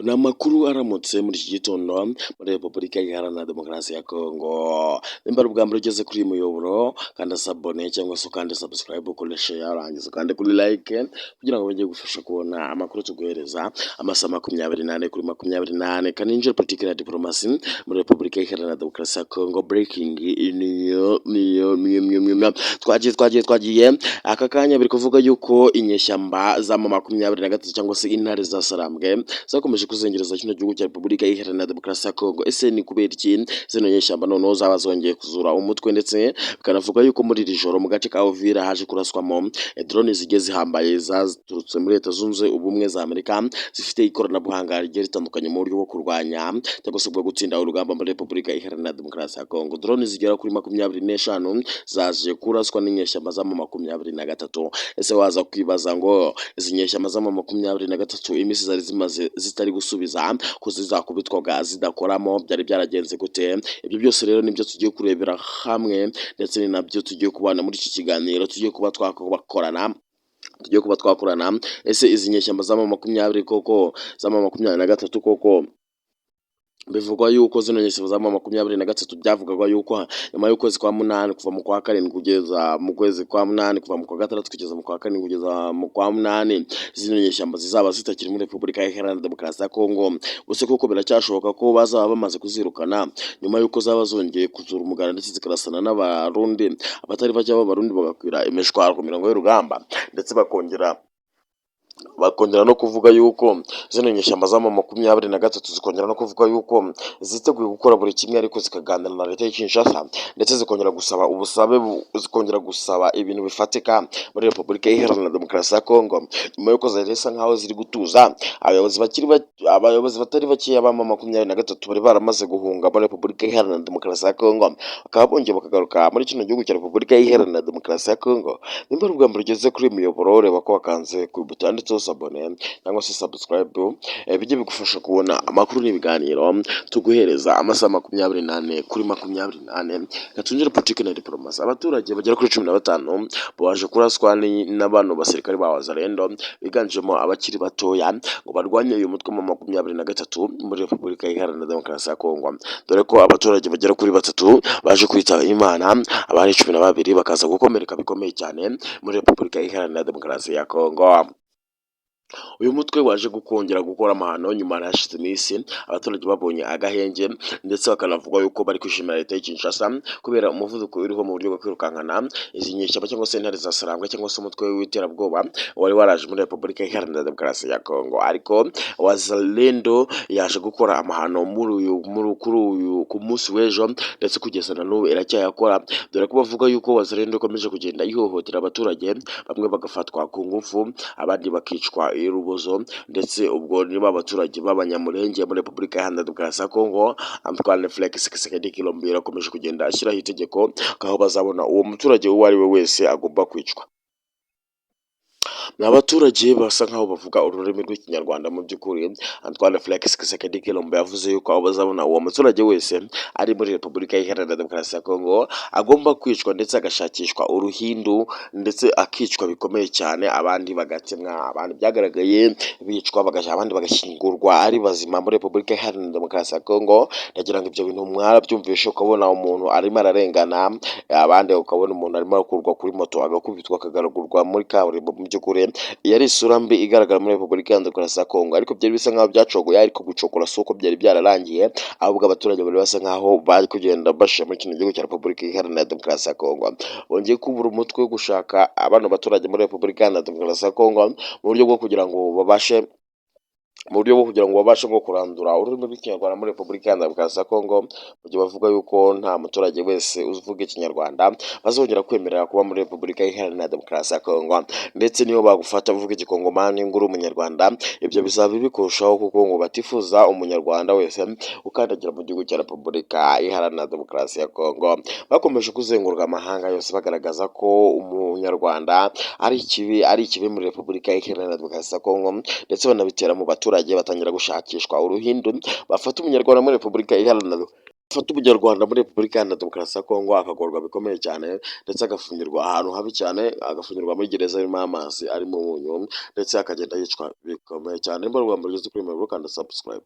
Ni amakuru aramutse muri iki gitondo muri Repubulika Iharanira Demokarasi ya Kongo. Nimba ari ubwa mbere ugeze kuri uyu muyoboro, kanda sabone cyangwa se ukande subscribe, ukore share, yarangiza ukande kuri like kugira ngo bajye gufasha kubona amakuru tuguhereza amasaha 24 kuri 24. Kaninjira politiki na diplomasi muri Repubulika Iharanira Demokarasi ya Kongo. Breaking niyo twagiye aka kanya biri kuvuga yuko inyeshyamba za 23 cyangwa se intare za Sarambwe zakomeje kuzengereza kino gihugu cya Repubulika Iharanira Demokarasi ya Kongo. Ese ni kubera iki zino nyeshyamba noneho zaba zongeye kuzura umutwe, ndetse bikanavuga yuko muri iri joro mu gace ka Uvira haje kuraswamo drone zigiye zihambaye zaturutse muri Leta Zunze Ubumwe za Amerika, zifite ikoranabuhanga rigiye ritandukanye mu buryo bwo kurwanya cyangwa se bwo gutsinda urugamba muri Repubulika Iharanira Demokarasi ya Kongo. Drone zigera kuri 25 zaje kuraswa n'inyeshyamba za 23. Ese waza kwibaza ngo izi nyeshyamba za 23 imisi zari zimaze zitari gusubiza ko zizakubitwaga zidakoramo byari byaragenze gute? Ibyo byose rero nibyo tugiye kurebera hamwe, ndetse ni nabyo tugiye kubana muri iki kiganiro, tugiye kuba twakorana. Ese izi nyeshyamba za 23 koko za 23 koko bivugwa yuko zino nyeshyamba za 23 byavugaga yuko nyuma y'ukwezi kwa 8 kuva mu kwa 7 kugeza mu kwezi kwa 8 kuva mu kwa 6 kugeza mu kwa 4 kugeza mu kwa 8 zino nyeshyamba zizaba zitakiri muri Repubulika Iharanira Demokarasi ya Kongo. Gusa kuko biracyashoboka ko bazaba bamaze kuzirukana nyuma y'uko zaba zongeye kuzura umuganda ndetse zikarasana n'abarundi, abatari bake b'abarundi bagakwira imishwaro ku mirongo y'urugamba, ndetse bakongera no kuvuga yuko zino nyeshyamba za 23 zikongera no kuvuga yuko ziteguye gukora buri kimwe ariko zikaganira na Leta ya Kinshasa, ndetse zikongera gusaba ibintu bifatika muri Repubulika Iharanira Demokarasi ya Kongo, nyuma yuko ziresa nkaho ziri gutuza. Abayobozi batari bakeya ba 23 bari baramaze guhunga muri Repubulika Iharanira Demokarasi ya Kongo, bakaba bongeye bakagaruka muri kino gihugu cya Repubulika Iharanira Demokarasi ya Kongo. Nimba ubwa mbere ugeze kuri miyoboro, reba ko wakanze ku buto yanditseho sabone cyangwa se subscribe, bijye bigufasha kubona amakuru n'ibiganiro tuguhereza amasaha 24 kuri 24. Katunjira politiki na diplomasi. Abaturage bagera kuri 15 baje kuraswa n'abantu basirikare ba Wazalendo biganjemo abakiri batoya ngo barwanye uyu mutwe mu 23 muri Repubulika Iharanira Demokarasi ya Kongo, dore ko abaturage bagera kuri 3 baje kwitaba Imana, abari 12 bakaza gukomereka bikomeye cyane muri Repubulika Iharanira Demokarasi ya Kongo. Uyu mutwe waje gukongera gukora amahano nyuma hashize iminsi abaturage babonye agahenge, ndetse bakanavuga yuko bari kwishimira Leta ya Kinshasa kubera umuvuduko uriho mu buryo bwo kwirukankana izi nyeshyamba cyangwa se intare za Sarambwe cyangwa se umutwe w'iterabwoba wari waraje muri Repubulika Iharanira Demokarasi ya Kongo. Ariko Wazalendo yaje gukora amahano ku munsi w'ejo, ndetse kugeza na n'ubu iracyayakora, dore ko bavuga yuko Wazalendo ikomeje kugenda ihohotera abaturage, bamwe bagafatwa ku ngufu abandi bakicwa irubozo, ndetse ubwo niba abaturage b'abanyamurenge muri Repubulika Iharanira Demokarasi ya Kongo. Antoine Felix Tshisekedi Tshilombo akomeje kugenda ashyiraho itegeko aho bazabona uwo muturage uwo ari we wese agomba kwicwa. N'abaturage basa nkaho bavuga ururimi rw'ikinyarwanda. Mu by'ukuri Antoine Felix Tshisekedi Tshilombo yavuze yuko aho bazabona uwo muturage wese ari muri Repubulika Iharanira Demokarasi ya Kongo agomba kwicwa, ndetse agashakishwa uruhindu, ndetse akicwa bikomeye cyane, abandi bagatemwa, abandi byagaragaye bicwa abandi bagashyingurwa ari bazima muri Repubulika Iharanira Demokarasi ya Kongo. Ndagira ngo ibyo bintu mwarabyumvishe, ukabona umuntu arimo ararengana, abandi ukabona umuntu arimo akurwa kuri moto agakubitwa akagaragurwa muri kaburimbo. Mu by'ukuri yari isura mbi igaragara muri Repubulika Iharanira Demokarasi ya Kongo, ariko byari bisa nkaho byacogoye, ariko gucokora soko byari byararangiye, ahubwo abaturage bari basa nkaho bari kugenda basha muri kino gihugu cya Repubulika Iharanira Demokarasi ya Kongo. Bongeye kubura umutwe wo gushaka abana baturage muri Repubulika Iharanira Demokarasi ya Kongo mu buryo bwo kugira ngo babashe nko kurandura ururimi rw'ikinyarwanda muri Repubulika Iharanira Demokarasi ya Kongo, mu gihe bavuga yuko nta muturage wese uvuga ikinyarwanda bazongera kwemerera kuba muri Repubulika Iharanira Demokarasi ya Kongo, ndetse niyo bagufata uvuga igikongomani ngo uri umunyarwanda, ibyo bizaba bikurushaho kuko ngo batifuza umunyarwanda wese ukandagira mu gihugu cya Repubulika Iharanira Demokarasi ya Kongo. Bakomeje kuzenguruka amahanga yose bagaragaza ko umunyarwanda ari ikibi muri Repubulika Iharanira Demokarasi ya Kongo, ndetse banabitera mu baturage batangira gushakishwa uruhindu bafata umunyarwanda muri Repubulika Iharanira wafata umunyarwanda muri Repubulika Iharanira Demokarasi ya Kongo akagorwa bikomeye cyane ndetse agafungirwa ahantu habi cyane, agafungirwa muri gereza irimo amazi arimo umunyu ndetse akagenda yicwa bikomeye cyane. Nimba ari ubwa mbere ugeze kuri Memero kandi subscribe.